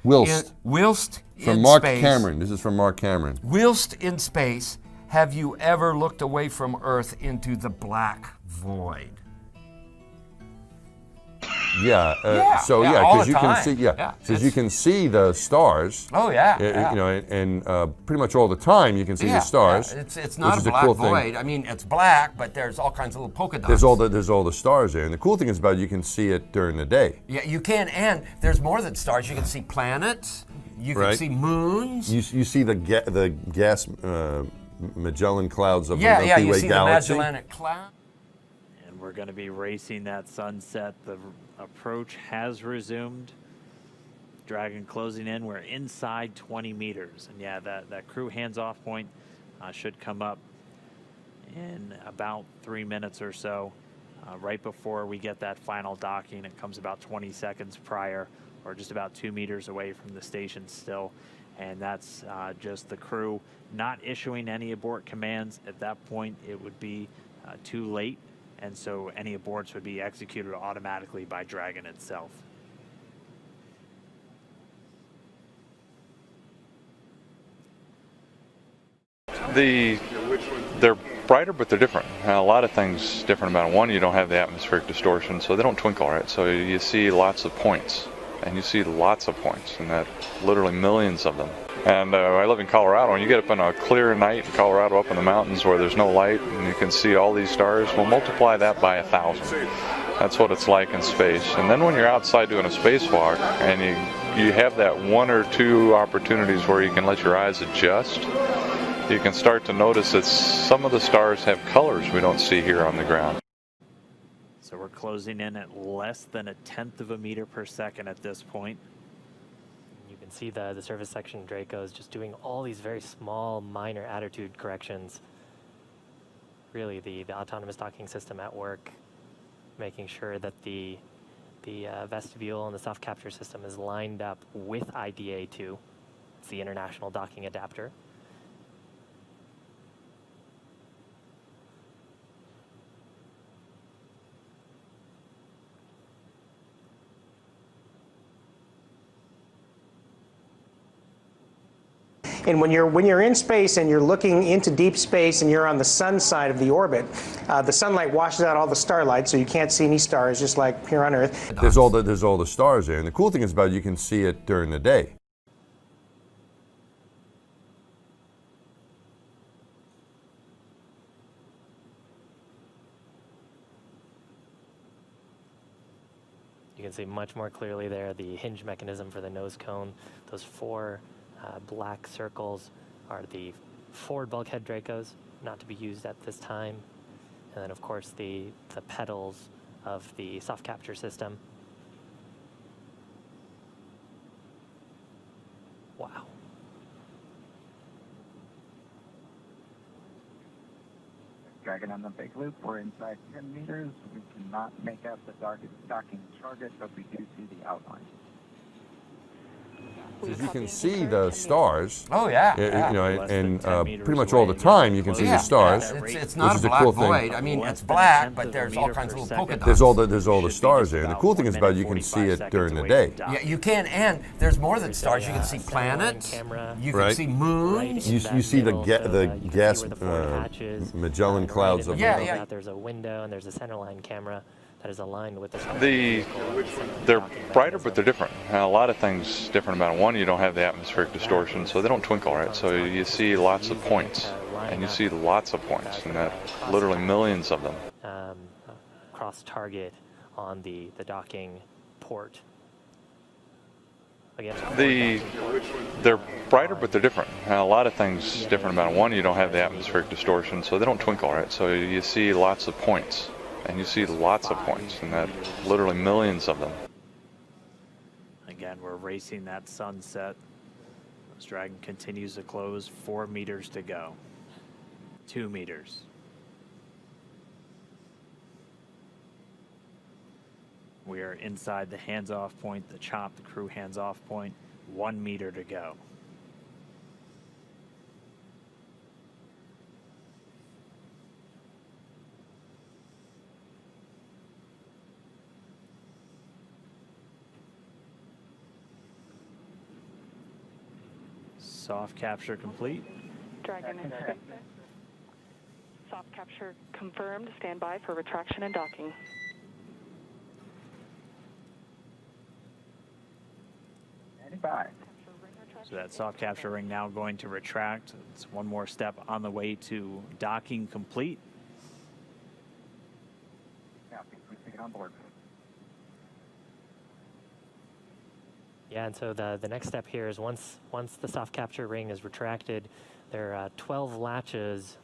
Whilst From in Mark space, Cameron. This is from Mark Cameron. Whilst in space, have you ever looked away from Earth into the black void? Yeah. All because the you can time. see. Because you can see the stars. Oh yeah. You know, and pretty much all the time you can see the stars. Yeah. It's not a which is black cool void. thing. I mean, it's black, but there's all kinds of little polka dots. There's all the stars there, and the cool thing is about it, you can see it during the day. Yeah, you can, and there's more than stars. You can see planets. You can see moons. You see the gas Magellan clouds of the Milky you Way see galaxy. the Magellanic Cloud. And we're going to be racing that sunset. The approach has resumed. Dragon closing in. We're inside 20 meters. And yeah, that crew hands-off point should come up in about 3 minutes or so. Right before we get that final docking, it comes about 20 seconds prior, or just about 2 meters away from the station still. And that's just the crew not issuing any abort commands. At that point, it would be too late. And so any aborts would be executed automatically by Dragon itself. They're brighter, but they're different. A lot of things different about them. One, you don't have the atmospheric distortion, so they don't twinkle, right? So you see lots of points, and you see lots of points, and that literally millions of them. And I live in Colorado, and you get up on a clear night in Colorado up in the mountains where there's no light, and you can see all these stars. Well, multiply that by 1,000. That's what it's like in space. And then when you're outside doing a spacewalk, and you have that 1 or 2 opportunities where you can let your eyes adjust, you can start to notice that some of the stars have colors we don't see here on the ground. So we're closing in at less than 1/10 of a meter per second at this point. You can see the surface section Draco is just doing all these very small, minor attitude corrections. Really, the autonomous docking system at work, making sure that the vestibule and the soft capture system is lined up with IDA2. It's the International Docking Adapter. And when you're in space and you're looking into deep space and you're on the sun side of the orbit, the sunlight washes out all the starlight, so you can't see any stars, just like here on Earth. There's all the stars there, and the cool thing is about it, you can see it during the day. You can see much more clearly there the hinge mechanism for the nose cone. Those 4 black circles are the forward bulkhead Dracos, not to be used at this time. And then, of course, the pedals of the soft capture system. Wow. Dragon on the big loop. We're inside 10 meters. We cannot make out the docking target, but we do see the outline. You can see the stars. Oh yeah. You know, and pretty much away. all the time you can see the stars. It's not which is a a black cool thing. void. I mean, it's black, but there's all kinds of little polka dots. There's all the stars there, and the cool thing is about it, you can see it during the day. Yeah, you can, and there's more than stars. You can see planets. You can see moons. You see the gas Magellan clouds of Yeah. There's a window and there's a centerline camera that is aligned with They're brighter, but they're different. A lot of things different about them. One, you don't have the atmospheric distortion, so they don't twinkle, right? So you see lots of points, and you see lots of points, and that literally millions of them. Cross target on the docking port. Again, they're brighter, but they're different. A lot of things different about them. One, you don't have the atmospheric distortion, so they don't twinkle, right? So you see lots of points, and you see lots of points, and that literally millions of them. Again, we're racing that sunset. This Dragon continues to close. 4 meters to go. 2 meters. We are inside the hands-off point, the chop, the crew hands-off point. 1 meter to go. Soft capture complete. Dragon is soft capture confirmed. Stand by for retraction and docking. Bye. So that soft capture ring now going to retract. It's one more step on the way to docking complete. Yeah, we take it on board. Yeah, and so the next step here is once the soft capture ring is retracted, there are 12 latches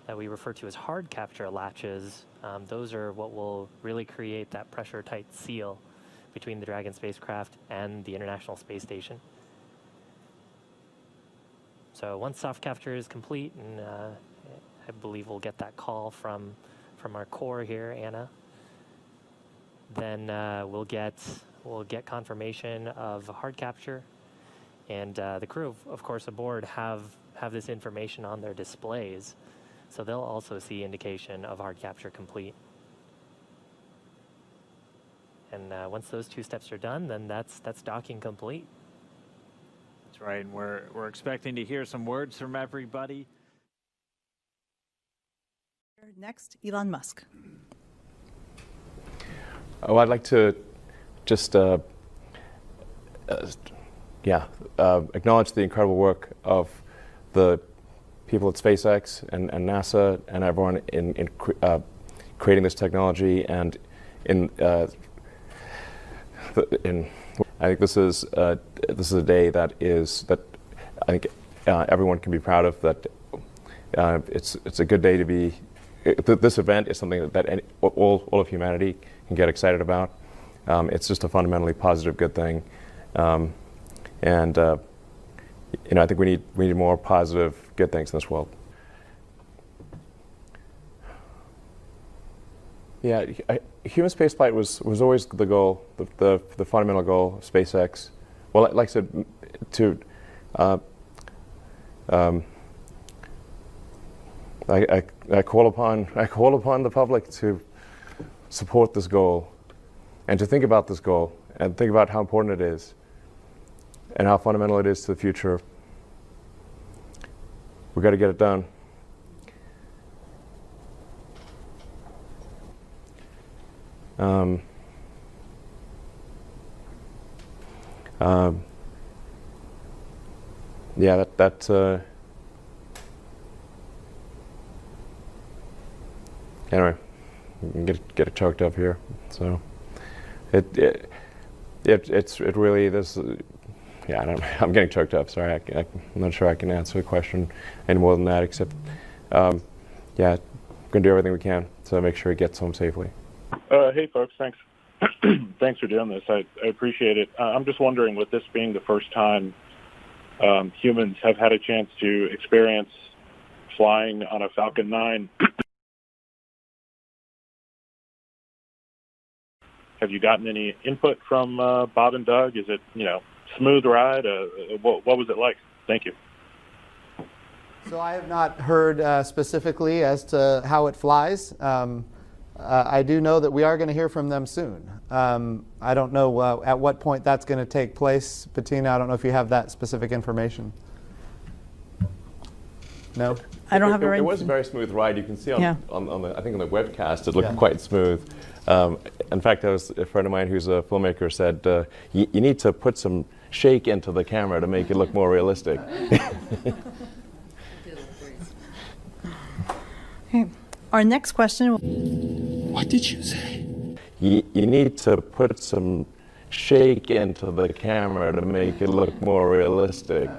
that we refer to as hard capture latches. Those are what will really create that pressure-tight seal between the Dragon spacecraft and the International Space Station. So once soft capture is complete, and I believe we'll get that call from our core here, Anna, then we'll get confirmation of hard capture, and the crew, of course, aboard have this information on their displays, so they'll also see indication of hard capture complete. And once those two steps are done, then that's docking complete. That's right, and we're expecting to hear some words from everybody. Next, Elon Musk. Oh, I'd like to just acknowledge the incredible work of the people at SpaceX and NASA and everyone in creating this technology, and I think this is a day that I think everyone can be proud of. That it's a good day to be. This event is something that all of humanity can get excited about. It's just a fundamentally positive, good thing, and I think we need more positive, good things in this world. Yeah, human spaceflight was always the goal, the fundamental goal of SpaceX. Well, like I said, I call upon the public to support this goal, and to think about this goal, and think about how important it is, and how fundamental it is to the future. We've got to get it done. Yeah, anyway, get it choked up here. So it's really this. Yeah, I'm getting choked up. Sorry, I'm not sure I can answer the question any more than that. Except, yeah, we're gonna do everything we can to make sure it gets home safely. Hey, folks, thanks. Thanks for doing this. I appreciate it. I'm just wondering, with this being the first time humans have had a chance to experience flying on a Falcon 9, have you gotten any input from Bob and Doug? Is it, smooth ride? What was it like? Thank you. So I have not heard specifically as to how it flies. I do know that we are going to hear from them soon. I don't know at what point that's going to take place. Bettina, I don't know if you have that specific information. No? I don't have it right. It was a very smooth ride. You can see on the, I think on the webcast, it looked quite smooth. In fact, a friend of mine who's a filmmaker said, you need to put some shake into the camera to make it look more realistic. Okay. Our next question. What did you say? You need to put some shake into the camera to make it look more realistic.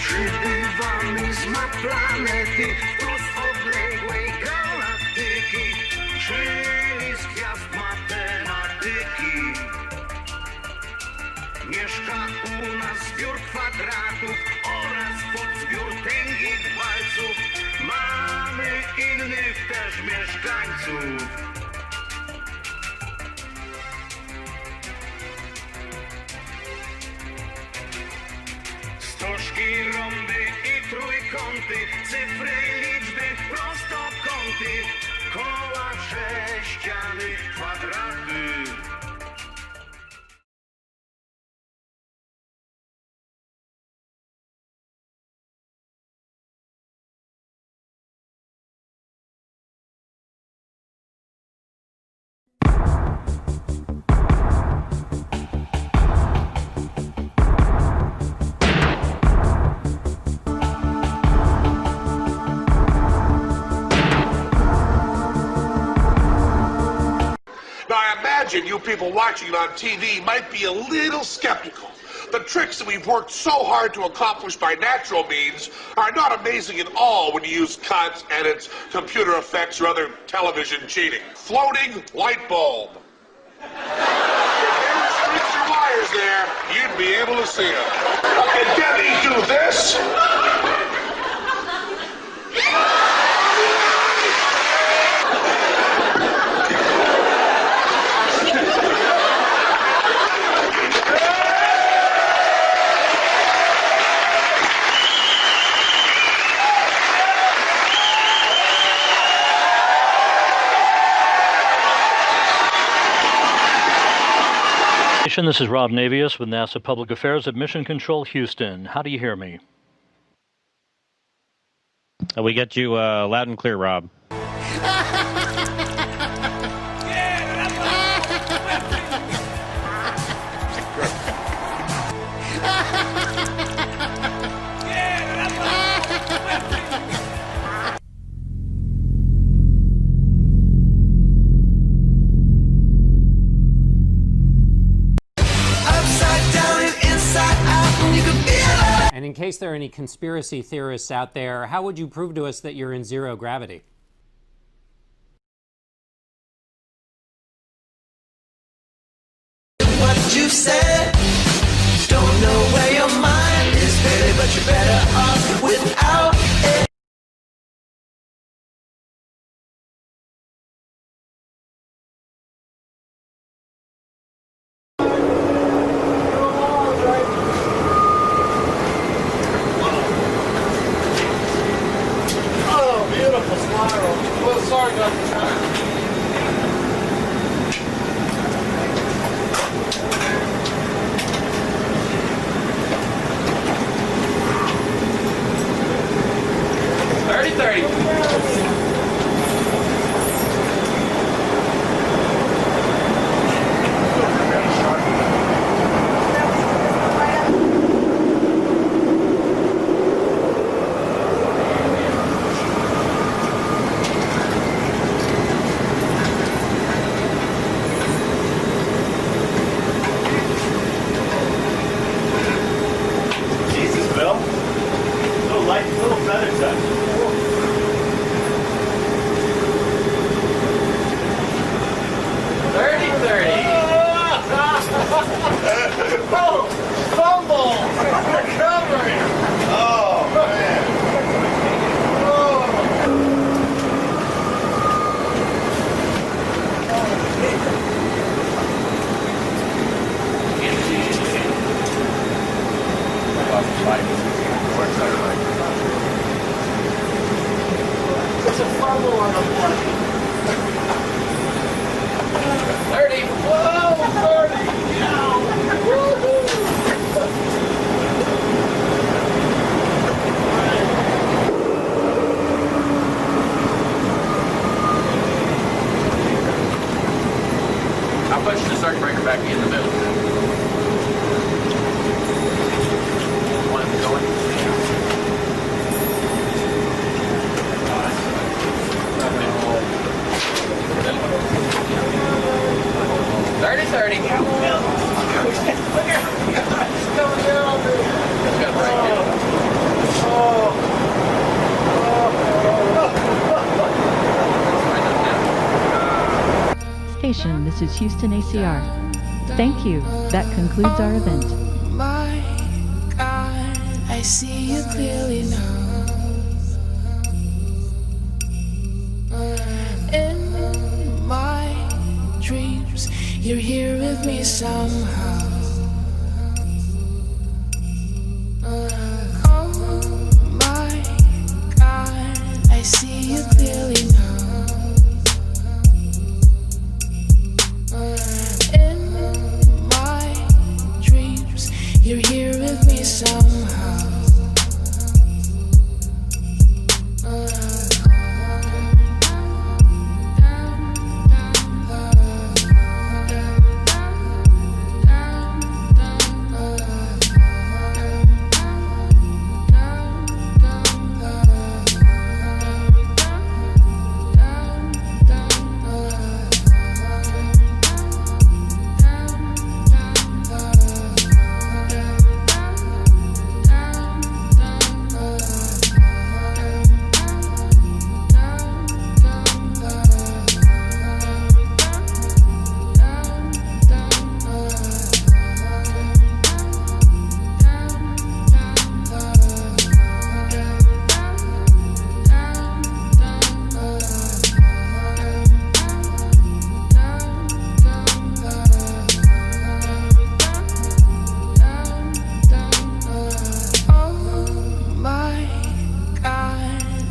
Przybywamy z ma planety, tu z odległej galaktyki, czyli z gwiazd matematyki. Mieszka u nas zbiór kwadratów oraz podzbiór tęgich walców. Mamy innych też mieszkańców. Stożki, rąby i trójkąty, cyfry, liczby, prostokąty, koła, sześciany, kwadraty. Now, I imagine you people watching it on TV might be a little skeptical. The tricks that we've worked so hard to accomplish by natural means are not amazing at all when you use cuts, edits, computer effects, or other television cheating. Floating light bulb. If there were strings or wires there, you'd be able to see them. Can Debbie do this? This is Rob Navius with NASA Public Affairs at Mission Control Houston. How do you hear me? We get you loud and clear, Rob. And in case there are any conspiracy theorists out there, how would you prove to us that you're in zero gravity? What you said, don't know where your mind is, baby, but you're better off without it. Oh, beautiful spiral. Well, sorry about the time. Jesus, Bill. Little light, little feather touch. 30-30. Oh, fumble. Recovery. Oh, man. There's a fumble on the board. 30. Whoa, 30. I'll push the circuit breaker back in the middle. One going. 30-30. Look here. It's coming down. It's got to break it. Station, this is Houston ACR. Thank you. That concludes our event. My see you clearly now. In my dreams, you're here with me somehow. Oh my God, I see you clearly now. In my dreams, you're here with me somehow.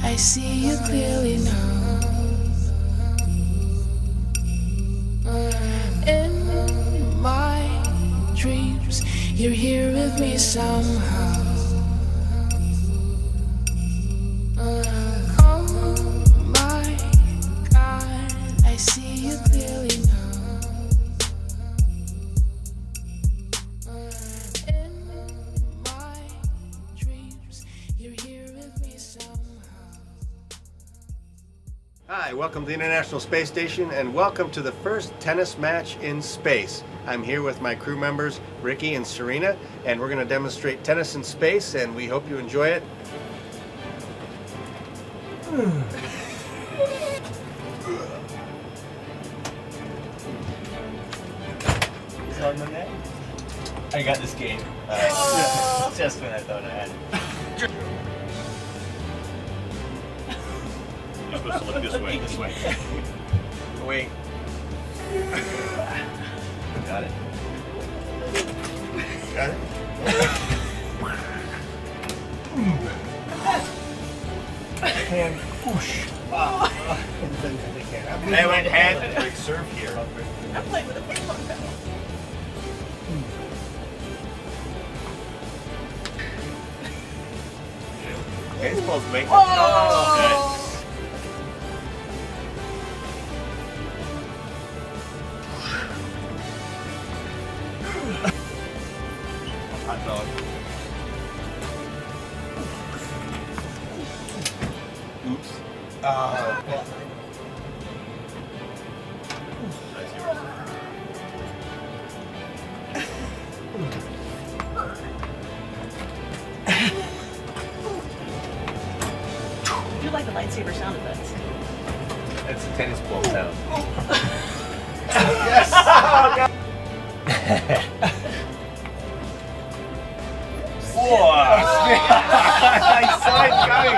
I see you clearly now. In my dreams, you're here with me somehow. Oh my God, I see you clearly now. In my dreams, you're here with me somehow. Hi, welcome to the International Space Station and welcome to the first tennis match in space. I'm here with my crew members, Ricky and Serena, and we're going to demonstrate tennis in space, and we hope you enjoy it. I got this game. Just when I thought I had it. You're supposed to look this way, this way. Wait. Got it. Got it? And whoosh. I went head. Big serve here. I'm playing with a ping pong paddle. It's supposed to make it. Oh! Hot dog. Oops. I do like the lightsaber sound effects. That's a tennis ball sound. Yes! I saw it coming.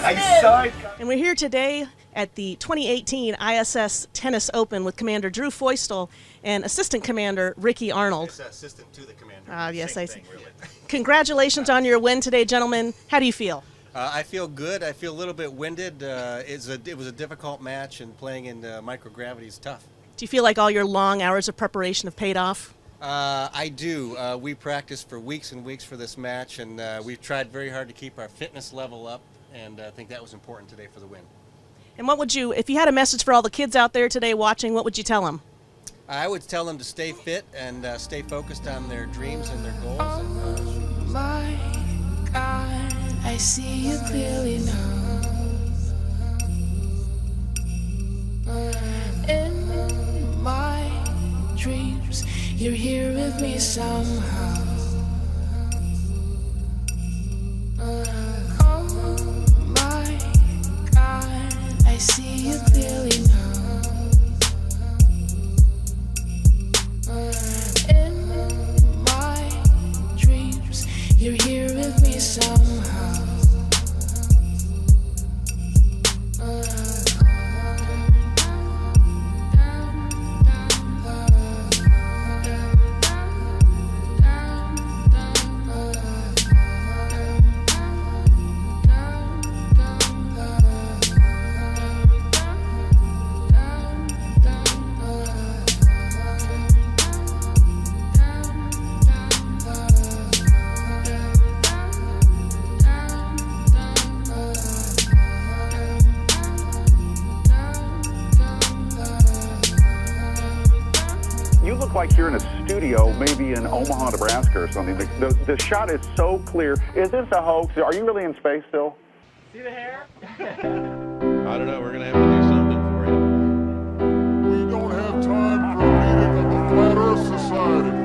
I saw it coming. And we're here today at the 2018 ISS Tennis Open with Commander Drew Feustel and Assistant Commander Ricky Arnold. It's assistant to the commander. Yes, I see. Thing, really. Congratulations on your win today, gentlemen. How do you feel? I feel good. I feel a little bit winded. It was a difficult match, and playing in microgravity is tough. Do you feel like all your long hours of preparation have paid off? I do. We practiced for weeks and weeks for this match, and we've tried very hard to keep our fitness level up, and I think that was important today for the win. And what would you, if you had a message for all the kids out there today watching, what would you tell them? I would tell them to stay fit and stay focused on their dreams and their goals. Oh my God, I see you clearly now. In my dreams, you're here with me somehow. Oh my God, I see you clearly now. In my dreams, you're here with me somehow. look like you're in a studio, maybe in Omaha, Nebraska or something. The shot is so clear. Is this a hoax? Are you really in space still? See the hair? I don't know. We're going to have to do something for you. We don't have time for a meeting of the Flat Earth Society.